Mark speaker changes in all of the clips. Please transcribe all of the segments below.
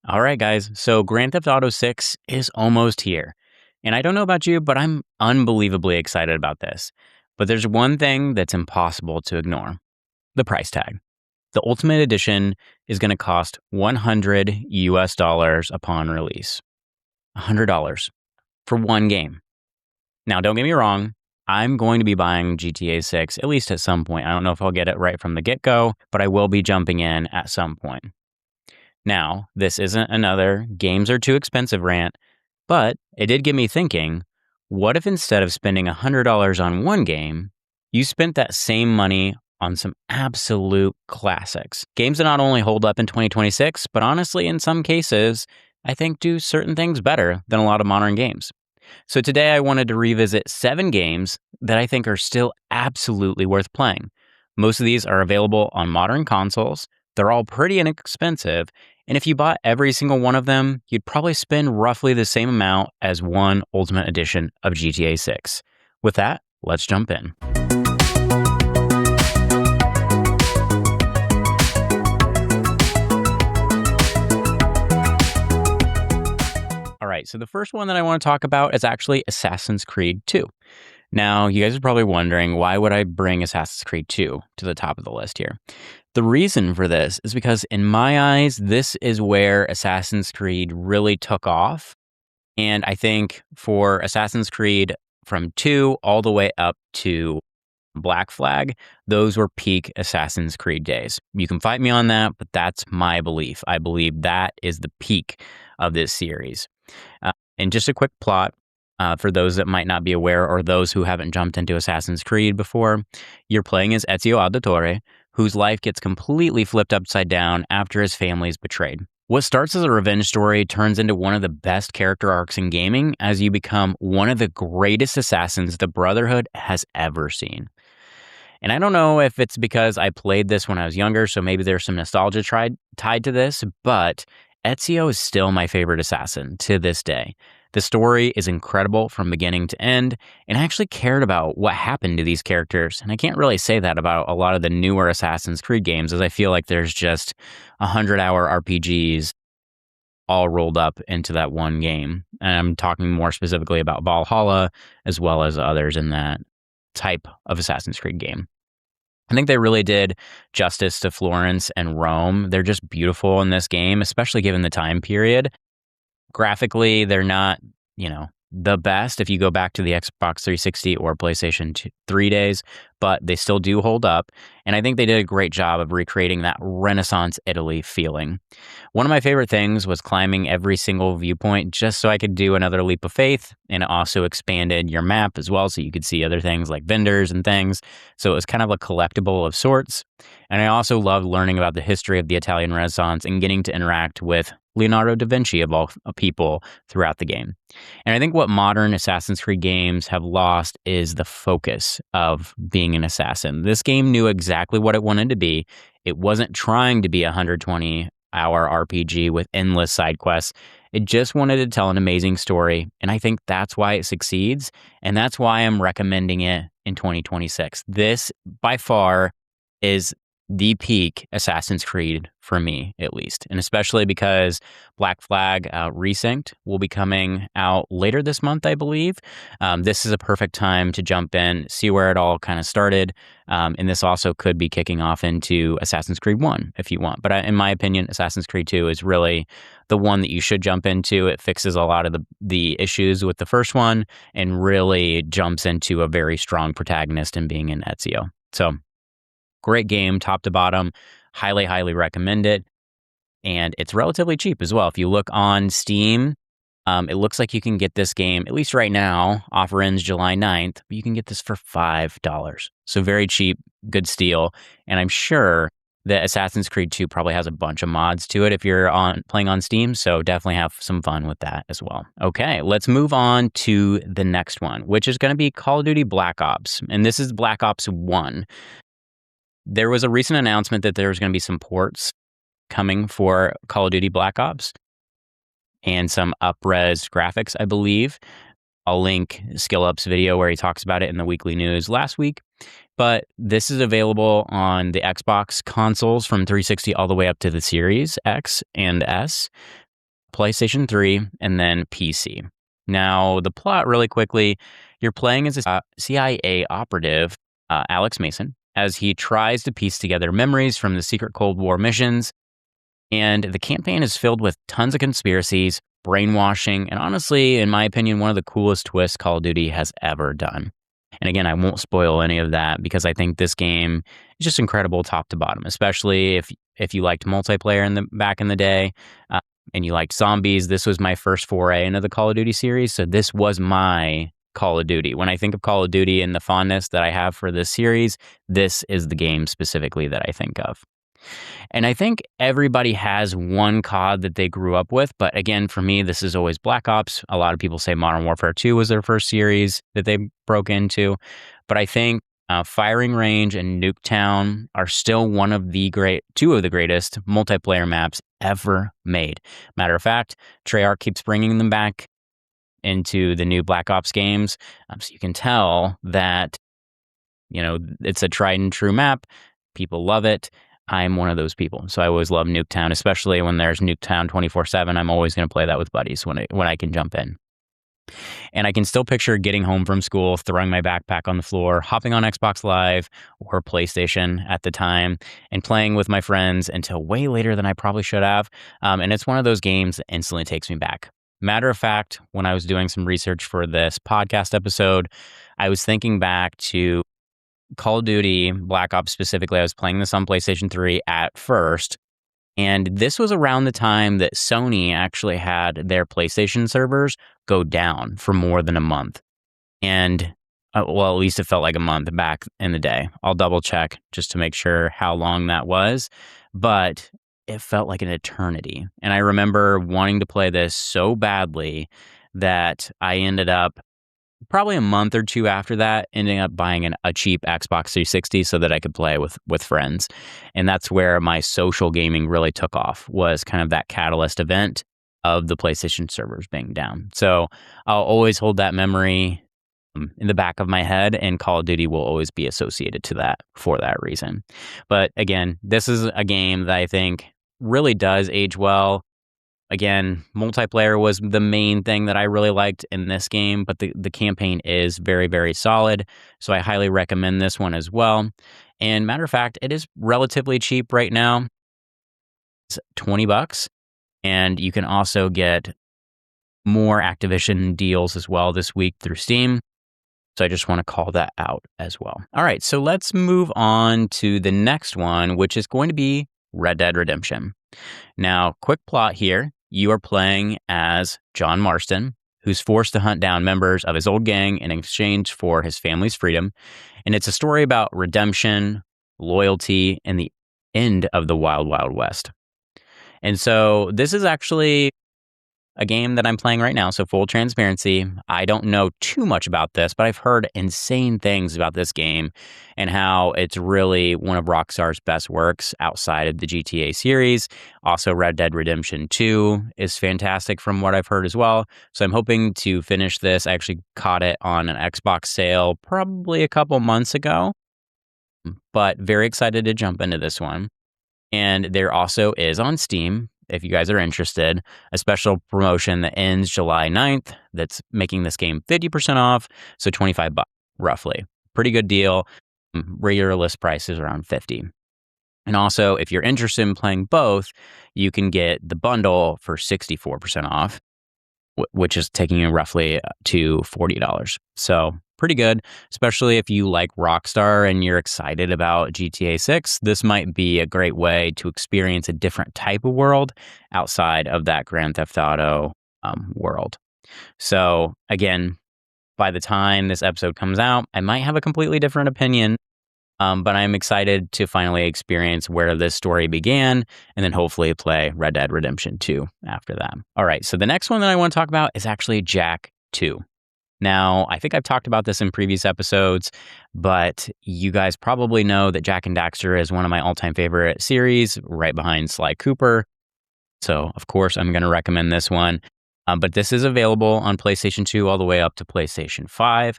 Speaker 1: All right, guys. So Grand Theft Auto 6 is almost here. And I don't know about you, but I'm unbelievably excited about this. But there's one thing that's impossible to ignore: the price tag. The Ultimate Edition is going to cost 100 US dollars upon release. $100 for one game. Now, don't get me wrong. I'm going to be buying GTA 6 at least at some point. I don't know if I'll get it right from the get-go, but I will be jumping in at some point. Now, this isn't another games are too expensive rant, but it did get me thinking, what if instead of spending $100 on one game, you spent that same money on some absolute classics? Games that not only hold up in 2026, but honestly, in some cases, I think do certain things better than a lot of modern games. So today I wanted to revisit 7 games that I think are still absolutely worth playing. Most of these are available on modern consoles. They're all pretty inexpensive, and if you bought every single one of them, you'd probably spend roughly the same amount as one Ultimate Edition of GTA 6. With that, let's jump in. All right, so the first one that I want to talk about is actually Assassin's Creed 2. Now, you guys are probably wondering, why would I bring Assassin's Creed 2 to the top of the list here? The reason for this is because, in my eyes, this is where Assassin's Creed really took off. And I think for Assassin's Creed from 2 all the way up to Black Flag, those were peak Assassin's Creed days. You can fight me on that, but that's my belief. I believe that is the peak of this series. And just a quick plot. For those that might not be aware, or those who haven't jumped into Assassin's Creed before, you're playing as Ezio Auditore, whose life gets completely flipped upside down after his family is betrayed. What starts as a revenge story turns into one of the best character arcs in gaming as you become one of the greatest assassins the Brotherhood has ever seen. And I don't know if it's because I played this when I was younger, so maybe there's some nostalgia tied to this, but Ezio is still my favorite assassin to this day. The story is incredible from beginning to end, and I actually cared about what happened to these characters. And I can't really say that about a lot of the newer Assassin's Creed games, as I feel like there's just 100-hour RPGs all rolled up into that one game. And I'm talking more specifically about Valhalla, as well as others in that type of Assassin's Creed game. I think they really did justice to Florence and Rome. They're just beautiful in this game, especially given the time period. Graphically, they're not, the best if you go back to the Xbox 360 or PlayStation 3 days, but they still do hold up. And I think they did a great job of recreating that Renaissance Italy feeling. One of my favorite things was climbing every single viewpoint just so I could do another leap of faith. And it also expanded your map as well, so you could see other things like vendors and things. So it was kind of a collectible of sorts. And I also loved learning about the history of the Italian Renaissance and getting to interact with Leonardo da Vinci, of all people, throughout the game. And I think what modern Assassin's Creed games have lost is the focus of being an assassin. This game knew exactly what it wanted to be. It wasn't trying to be a 120-hour RPG with endless side quests. It just wanted to tell an amazing story, and I think that's why it succeeds, and that's why I'm recommending it in 2026. This, by far, is the peak Assassin's Creed for me, at least. And especially because Black Flag Resynced will be coming out later this month, I believe. This is a perfect time to jump in, see where it all kind of started. And this also could be kicking off into Assassin's Creed 1 if you want. But in my opinion, Assassin's Creed 2 is really the one that you should jump into. It fixes a lot of the issues with the first one and really jumps into a very strong protagonist in being an Ezio. So, great game, top to bottom. Highly, highly recommend it. And it's relatively cheap as well. If you look on Steam, it looks like you can get this game, at least right now, offer ends July 9th, but you can get this for $5. So very cheap, good steal. And I'm sure that Assassin's Creed 2 probably has a bunch of mods to it if you're playing on Steam. So definitely have some fun with that as well. Okay, let's move on to the next one, which is going to be Call of Duty Black Ops. And this is Black Ops 1. There was a recent announcement that there was going to be some ports coming for Call of Duty Black Ops and some up-res graphics, I believe. I'll link SkillUp's video where he talks about it in the weekly news last week. But this is available on the Xbox consoles from 360 all the way up to the Series X and S. PlayStation 3, and then PC. Now, the plot really quickly, you're playing as a CIA operative, Alex Mason, as he tries to piece together memories from the secret Cold War missions. And the campaign is filled with tons of conspiracies, brainwashing, and honestly, in my opinion, one of the coolest twists Call of Duty has ever done. And again, I won't spoil any of that because I think this game is just incredible top to bottom, especially if you liked multiplayer back in the day, and you liked zombies. This was my first foray into the Call of Duty series, so this was my Call of Duty. When I think of Call of Duty and the fondness that I have for this series, this is the game specifically that I think of. And I think everybody has one COD that they grew up with. But again, for me, this is always Black Ops. A lot of people say Modern Warfare 2 was their first series that they broke into. But I think Firing Range and Nuketown are still two of the greatest multiplayer maps ever made. Matter of fact, Treyarch keeps bringing them back into the new Black Ops games. So you can tell that, it's a tried and true map. People love it. I'm one of those people. So I always love Nuketown, especially when there's Nuketown 24/7. I'm always going to play that with buddies when I can jump in. And I can still picture getting home from school, throwing my backpack on the floor, hopping on Xbox Live or PlayStation at the time, and playing with my friends until way later than I probably should have. And it's one of those games that instantly takes me back. Matter of fact, when I was doing some research for this podcast episode, I was thinking back to Call of Duty, Black Ops specifically. I was playing this on PlayStation 3 at first, and this was around the time that Sony actually had their PlayStation servers go down for more than a month. And, well, at least it felt like a month back in the day. I'll double check just to make sure how long that was, but it felt like an eternity. And I remember wanting to play this so badly that I ended up probably a month or two after that, ending up buying a cheap Xbox 360 so that I could play with friends. And that's where my social gaming really took off, was kind of that catalyst event of the PlayStation servers being down. So I'll always hold that memory in the back of my head, and Call of Duty will always be associated to that for that reason. But again, this is a game that I think really does age well. Again, multiplayer was the main thing that I really liked in this game, but the campaign is very, very solid. So I highly recommend this one as well. And matter of fact, it is relatively cheap right now. It's $20. And you can also get more Activision deals as well this week through Steam. So I just want to call that out as well. All right, so let's move on to the next one, which is going to be Red Dead Redemption. Now, quick plot here. You are playing as John Marston, who's forced to hunt down members of his old gang in exchange for his family's freedom. And it's a story about redemption, loyalty, and the end of the Wild Wild West. And so this is actually a game that I'm playing right now. So full transparency, I don't know too much about this, but I've heard insane things about this game and how it's really one of Rockstar's best works outside of the GTA series. Also, Red Dead Redemption 2 is fantastic from what I've heard as well. So I'm hoping to finish this. I actually caught it on an Xbox sale probably a couple months ago, but very excited to jump into this one. And there also is on Steam, if you guys are interested, a special promotion that ends July 9th that's making this game 50% off, so $25 roughly. Pretty good deal. Regular list price is around $50. And also, if you're interested in playing both, you can get the bundle for 64% off, which is taking you roughly to $40. So pretty good, especially if you like Rockstar and you're excited about GTA 6. This might be a great way to experience a different type of world outside of that Grand Theft Auto world. So again, by the time this episode comes out, I might have a completely different opinion, but I'm excited to finally experience where this story began and then hopefully play Red Dead Redemption 2 after that. All right, so the next one that I want to talk about is actually Jak II. Now, I think I've talked about this in previous episodes, but you guys probably know that Jak and Daxter is one of my all-time favorite series, right behind Sly Cooper. So, of course, I'm going to recommend this one. But this is available on PlayStation 2 all the way up to PlayStation 5.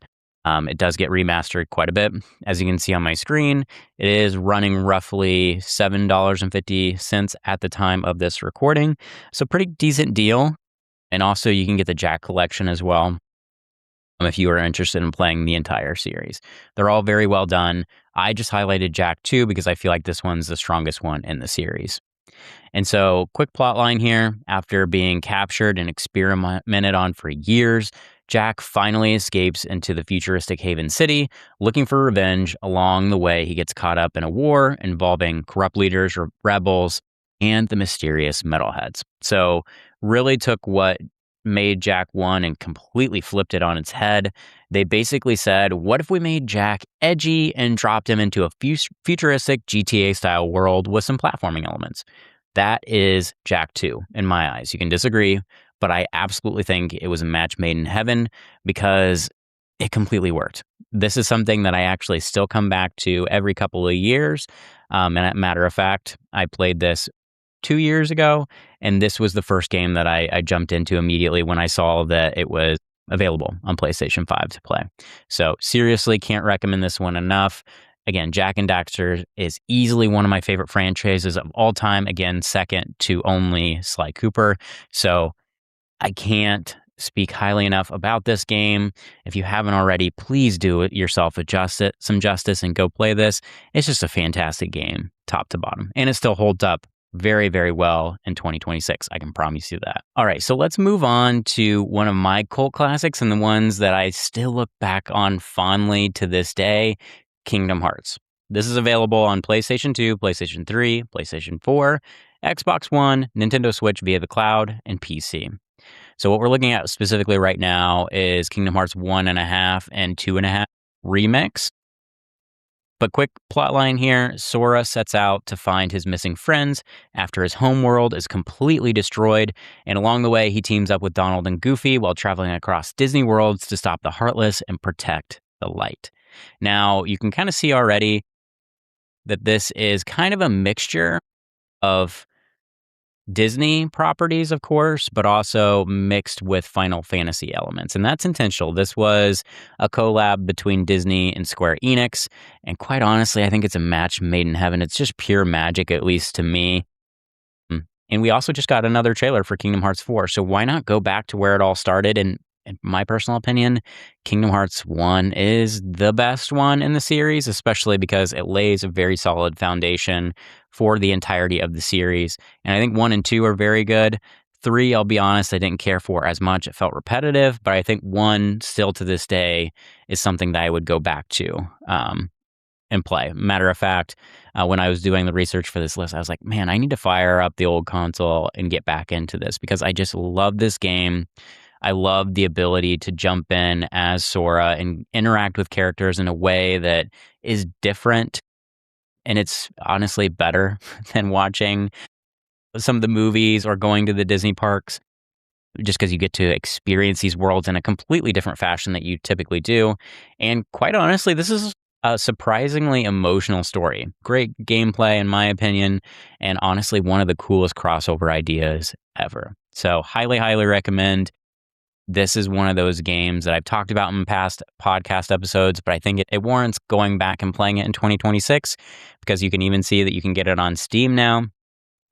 Speaker 1: It does get remastered quite a bit. As you can see on my screen, it is running roughly $7.50 at the time of this recording. So pretty decent deal. And also you can get the Jak collection as well if you are interested in playing the entire series. They're all very well done. I just highlighted Jak II because I feel like this one's the strongest one in the series. And so, quick plot line here. After being captured and experimented on for years, Jak finally escapes into the futuristic Haven City, looking for revenge. Along the way, he gets caught up in a war involving corrupt leaders, rebels, and the mysterious metalheads. So, really took what made Jak 1 and completely flipped it on its head. They basically said, what if we made Jak edgy and dropped him into a futuristic GTA-style world with some platforming elements? That is Jak II, in my eyes. You can disagree, but I absolutely think it was a match made in heaven because it completely worked. This is something that I actually still come back to every couple of years. And as a matter of fact, I played this 2 years ago, and this was the first game that I jumped into immediately when I saw that it was available on PlayStation 5 to play. So seriously, can't recommend this one enough. Again, Jak and Daxter is easily one of my favorite franchises of all time. Again, second to only Sly Cooper. So I can't speak highly enough about this game. If you haven't already, please do it yourself some justice and go play this. It's just a fantastic game, top to bottom. And it still holds up very, very well in 2026. I can promise you that. All right, so let's move on to one of my cult classics and the ones that I still look back on fondly to this day, Kingdom Hearts. This is available on PlayStation 2, PlayStation 3, PlayStation 4, Xbox One, Nintendo Switch via the cloud, and PC. So what we're looking at specifically right now is Kingdom Hearts 1.5 and 2.5 Remix. But quick plotline here, Sora sets out to find his missing friends after his homeworld is completely destroyed, and along the way he teams up with Donald and Goofy while traveling across Disney worlds to stop the Heartless and protect the light. Now, you can kind of see already that this is kind of a mixture of Disney properties, of course, but also mixed with Final Fantasy elements. And that's intentional. This was a collab between Disney and Square Enix. And quite honestly, I think it's a match made in heaven. It's just pure magic, at least to me. And we also just got another trailer for Kingdom Hearts 4. So why not go back to where it all started? And in my personal opinion, Kingdom Hearts 1 is the best one in the series, especially because it lays a very solid foundation for the entirety of the series. And I think 1 and 2 are very good. 3, I'll be honest, I didn't care for as much. It felt repetitive, but I think 1 still to this day is something that I would go back to and play. Matter of fact, when I was doing the research for this list, I was like, man, I need to fire up the old console and get back into this because I just love this game. I love the ability to jump in as Sora and interact with characters in a way that is different. And it's honestly better than watching some of the movies or going to the Disney parks, just because you get to experience these worlds in a completely different fashion that you typically do. And quite honestly, this is a surprisingly emotional story. Great gameplay, in my opinion, and honestly, one of the coolest crossover ideas ever. So highly, highly recommend. This is one of those games that I've talked about in past podcast episodes, but I think it warrants going back and playing it in 2026 because you can even see that you can get it on Steam now.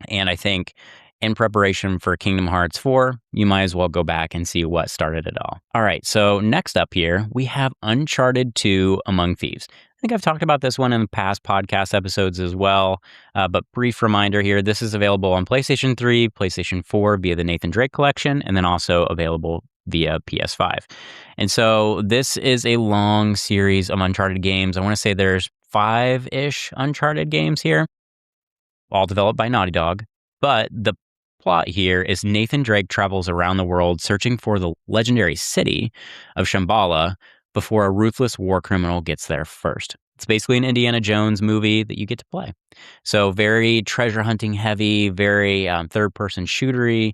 Speaker 1: And I think in preparation for Kingdom Hearts 4, you might as well go back and see what started it all. All right, so next up here, we have Uncharted 2 Among Thieves. I think I've talked about this one in past podcast episodes as well, but brief reminder here, this is available on PlayStation 3, PlayStation 4 via the Nathan Drake Collection, and then also available via PS5. And so this is a long series of Uncharted games. I want to say there's 5-ish Uncharted games here, all developed by Naughty Dog. But the plot here is Nathan Drake travels around the world searching for the legendary city of Shambhala before a ruthless war criminal gets there first. It's basically an Indiana Jones movie that you get to play. So very treasure hunting heavy, very third-person shootery.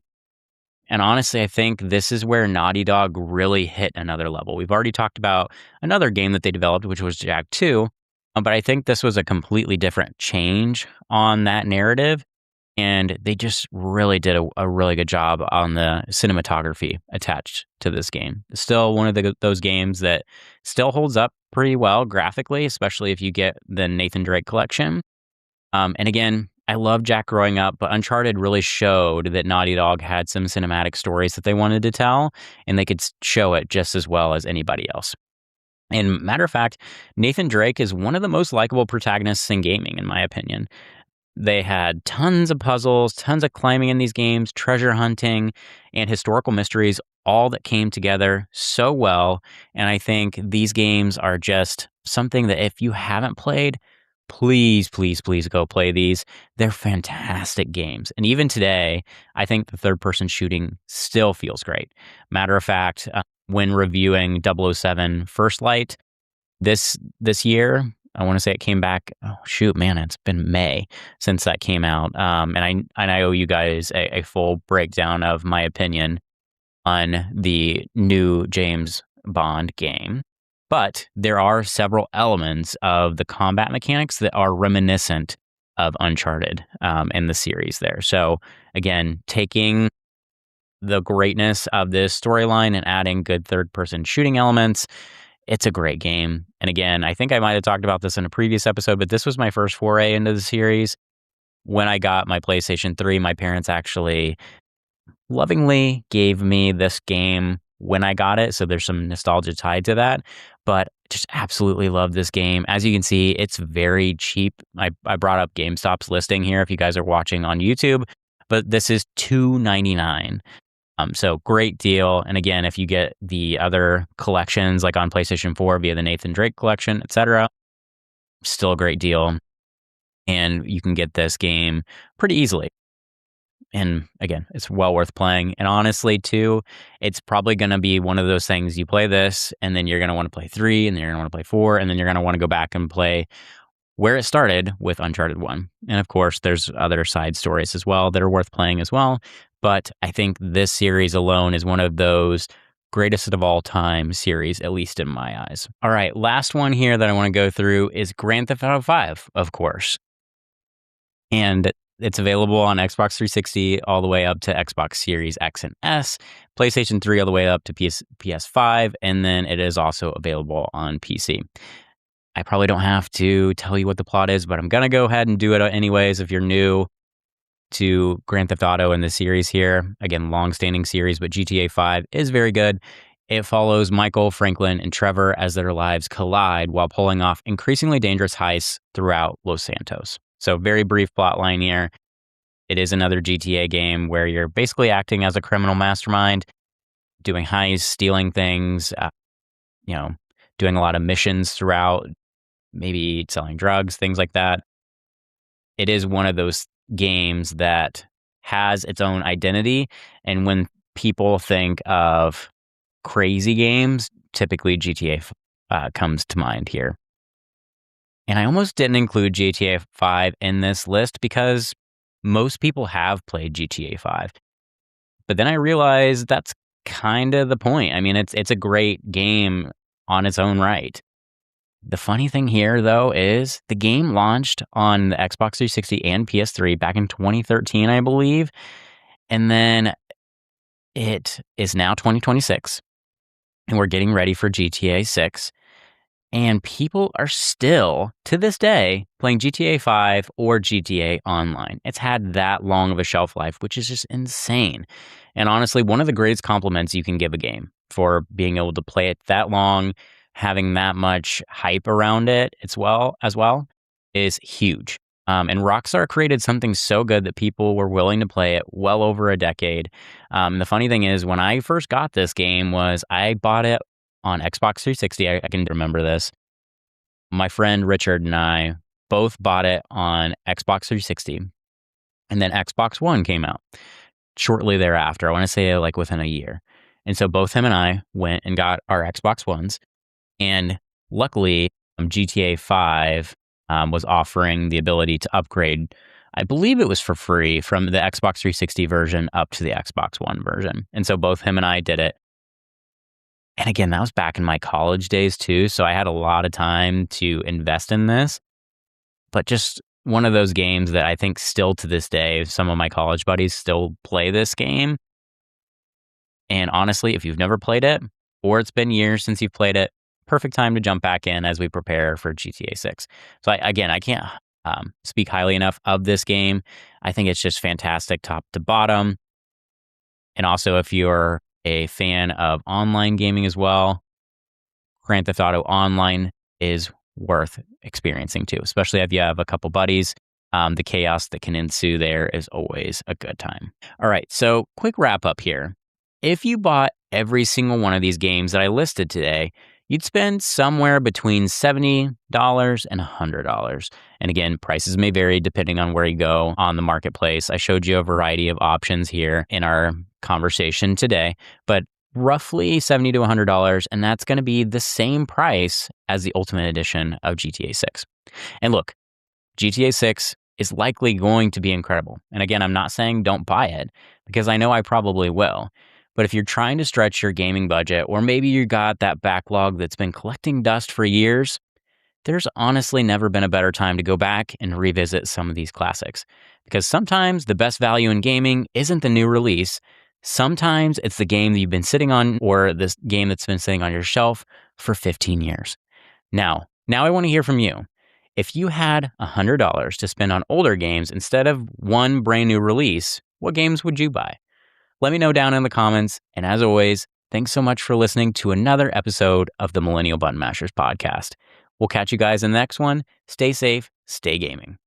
Speaker 1: And honestly, I think this is where Naughty Dog really hit another level. We've already talked about another game that they developed, which was Jak II, but I think this was a completely different change on that narrative. And they just really did a really good job on the cinematography attached to this game. It's still one of those games that still holds up pretty well graphically, especially if you get the Nathan Drake collection. And again, I love Jak growing up, but Uncharted really showed that Naughty Dog had some cinematic stories that they wanted to tell, and they could show it just as well as anybody else. And matter of fact, Nathan Drake is one of the most likable protagonists in gaming, in my opinion. They had tons of puzzles, tons of climbing in these games, treasure hunting, and historical mysteries, all that came together so well. And I think these games are just something that if you haven't played, please, please, please go play these. They're fantastic games. And even today, I think the third person shooting still feels great. Matter of fact, when reviewing 007 First Light this year, I want to say it came back. Oh shoot, man, it's been May since that came out. And I owe you guys a full breakdown of my opinion on the new James Bond game. But there are several elements of the combat mechanics that are reminiscent of Uncharted in the series there. So again, taking the greatness of this storyline and adding good third-person shooting elements, it's a great game. And again, I think I might have talked about this in a previous episode, but this was my first foray into the series. When I got my PlayStation 3, my parents actually lovingly gave me this game when I got it, so there's some nostalgia tied to that, but just absolutely love this game. As you can see, it's very cheap. I brought up GameStop's listing here if you guys are watching on YouTube, but this is $2.99. So great deal. And again, if you get the other collections like on PlayStation 4 via the Nathan Drake collection, etc., still a great deal. And you can get this game pretty easily. And again, it's well worth playing. And honestly, too, it's probably going to be one of those things you play this, and then you're going to want to play 3, and then you're going to want to play 4, and then you're going to want to go back and play where it started with Uncharted 1. And of course, there's other side stories as well that are worth playing as well. But I think this series alone is one of those greatest of all time series, at least in my eyes. All right, last one here that I want to go through is Grand Theft Auto 5, of course. And it's available on Xbox 360 all the way up to Xbox Series X and S, PlayStation 3 all the way up to PS5, and then it is also available on PC. I probably don't have to tell you what the plot is, but I'm going to go ahead and do it anyways if you're new to Grand Theft Auto in the series here. Again, long-standing series, but GTA 5 is very good. It follows Michael, Franklin, and Trevor as their lives collide while pulling off increasingly dangerous heists throughout Los Santos. So very brief plot line here. It is another GTA game where you're basically acting as a criminal mastermind, doing heists, stealing things, doing a lot of missions throughout, maybe selling drugs, things like that. It is one of those games that has its own identity. And when people think of crazy games, typically GTA comes to mind here. And I almost didn't include GTA 5 in this list because most people have played GTA 5. But then I realized that's kind of the point. I mean, it's a great game on its own right. The funny thing here, though, is the game launched on the Xbox 360 and PS3 back in 2013, I believe. And then it is now 2026, and we're getting ready for GTA 6. And people are still, to this day, playing GTA 5 or GTA Online. It's had that long of a shelf life, which is just insane. And honestly, one of the greatest compliments you can give a game for being able to play it that long, having that much hype around it as well, is huge. And Rockstar created something so good that people were willing to play it well over a decade. The funny thing is, when I first got this game I bought it on Xbox 360. I can remember this. My friend Richard and I both bought it on Xbox 360, and then Xbox One came out shortly thereafter. I want to say like within a year. And so both him and I went and got our Xbox Ones, and luckily GTA 5 was offering the ability to upgrade. I believe it was for free from the Xbox 360 version up to the Xbox One version. And so both him and I did it. And again, that was back in my college days too, so I had a lot of time to invest in this. But just one of those games that I think still to this day, some of my college buddies still play this game. And honestly, if you've never played it, or it's been years since you've played it, perfect time to jump back in as we prepare for GTA 6. So I can't speak highly enough of this game. I think it's just fantastic top to bottom. And also, if you're a fan of online gaming as well, Grand Theft Auto Online is worth experiencing too, especially if you have a couple buddies. The chaos that can ensue there is always a good time. All right, so quick wrap up here. If you bought every single one of these games that I listed today, you'd spend somewhere between $70 and $100. And again, prices may vary depending on where you go on the marketplace. I showed you a variety of options here in our conversation today, but roughly $70 to $100, and that's going to be the same price as the Ultimate Edition of GTA 6. And look, GTA 6 is likely going to be incredible. And again, I'm not saying don't buy it, because I know I probably will. But if you're trying to stretch your gaming budget, or maybe you got that backlog that's been collecting dust for years, there's honestly never been a better time to go back and revisit some of these classics. Because sometimes the best value in gaming isn't the new release. Sometimes it's the game that you've been sitting on, or this game that's been sitting on your shelf for 15 years. Now I want to hear from you. If you had $100 to spend on older games instead of one brand new release, what games would you buy? Let me know down in the comments. And as always, thanks so much for listening to another episode of the Millennial Button Mashers podcast. We'll catch you guys in the next one. Stay safe, stay gaming.